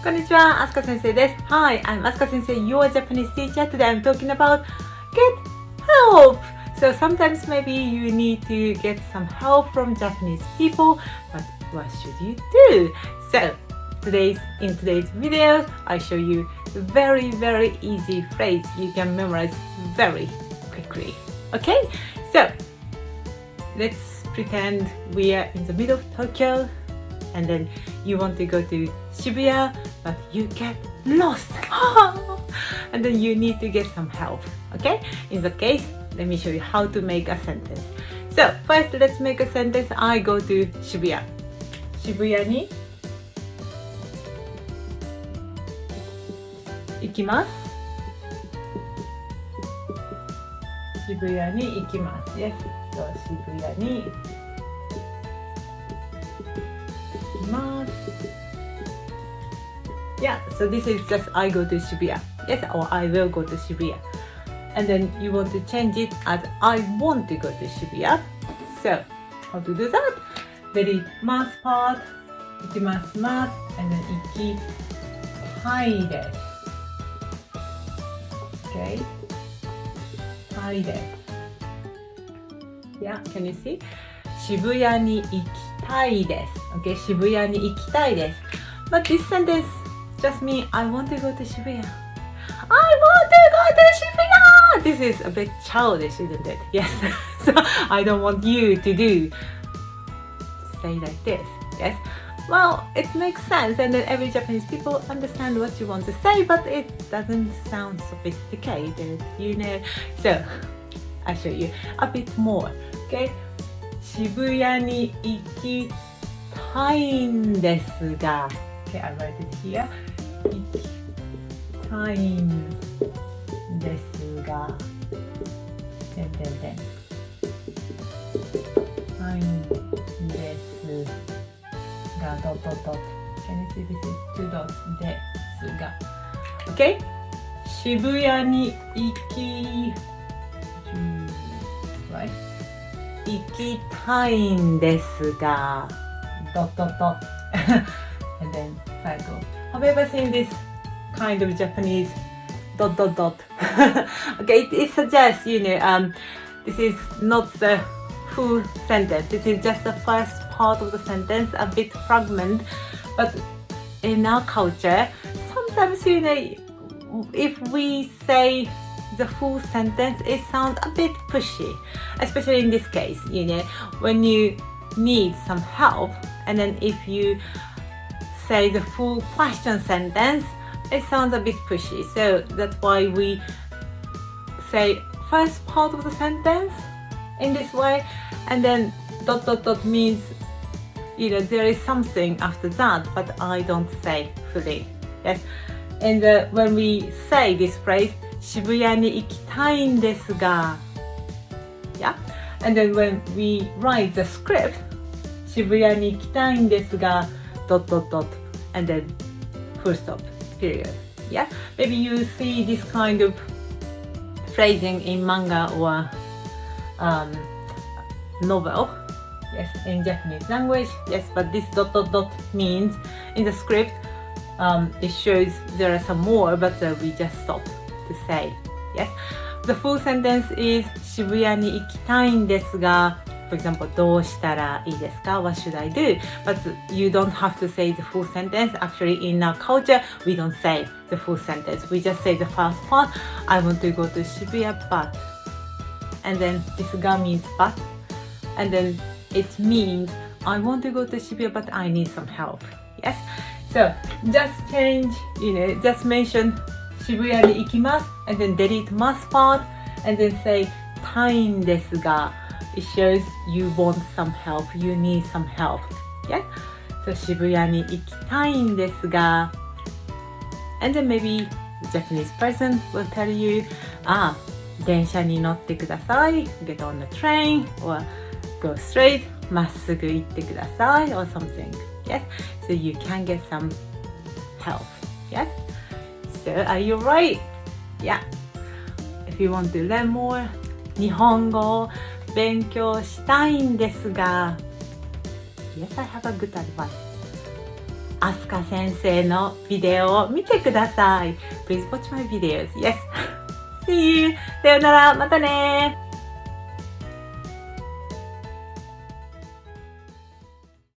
こんにちは、あすか先生です。Hi, I'm Asuka Sensei, your Japanese teacher. Today I'm talking about get help. So sometimes maybe you need to get some help from Japanese people, but what should you do? So in today's video, I show you a very easy phrase you can memorize very quickly. Okay? So let's pretend we are in the middle of Tokyo and then you want to go to Shibuya, but you get lost. And then you need to get some help. Okay? In that case, let me show you how to make a sentence. So first, let's make a sentence. I go to Shibuya. Shibuya に行きます。渋谷に行きます。Yes. So 渋谷に行きます。Yeah, so this is just I go to Shibuya. Yes, or I will go to Shibuya. And then you want to change it as I want to go to Shibuya. So, how to do that? Delete must part, 行きます must, and then 行きたいです。Okay? たいです。Yeah, can you see? 渋谷に行きたいです。Okay, 渋谷に行きたいです。But this sentence just means I want to go to Shibuya. I want to go to Shibuya! This is a bit childish, isn't it? Yes. So I don't want you to say like this. Yes. Well, it makes sense, and then every Japanese people understand what you want to say, but it doesn't sound sophisticated, you know. So I'll show you a bit more. Okay. 渋谷に行きたいんですが。Okay, I write it here. 行きたいんですが。たいんですが。Can you see this is two dots? ですが。Okay? 渋谷に行きたいんですが。And then cycle. Have you ever seen this kind of Japanese ? Okay, it suggests, this is not the full sentence. This is just the first part of the sentence, a bit fragment. But in our culture, sometimes, if we say the full sentence, it sounds a bit pushy. Especially in this case, when you need some help, and then if you say the full question sentence, it sounds a bit pushy. So that's why we say first part of the sentence in this way, and then ... means there is something after that, but I don't say fully. Yes. And when we say this phrase, 渋谷に行きたいんですが. Yeah. And then when we write the script, 渋谷に行きたいんですが. And then full stop, period. Yeah, maybe you see this kind of phrasing in manga or novel. Yes, in Japanese language. Yes, but this ... means in the script, it shows there are some more, but we just stop to say. Yes, the full sentence is 渋谷に行きたいんですが. For example, どうしたらいいですか? What should I do? But you don't have to say the full sentence. Actually, in our culture, we don't say the full sentence. We just say the first part. I want to go to Shibuya, but. And then this ga means but. And then it means I want to go to Shibuya, but I need some help. Yes? So just change, just mention 渋谷に行きます and then delete must part and then say たいんですが. It shows you want some help, you need some help. Yes? So 渋谷に行きたいんですが. And then maybe the Japanese person will tell you, 電車に乗ってください. Get on the train or go straight. まっすぐ行ってください or something. Yes? So you can get some help. Yes? So are you right? Yeah. If you want to learn more, 日本語勉強したいんですが. Yes, I have a good advice. アスカ先生のビデオを見てください。Please watch my videos. Yes. See you. さよなら。またね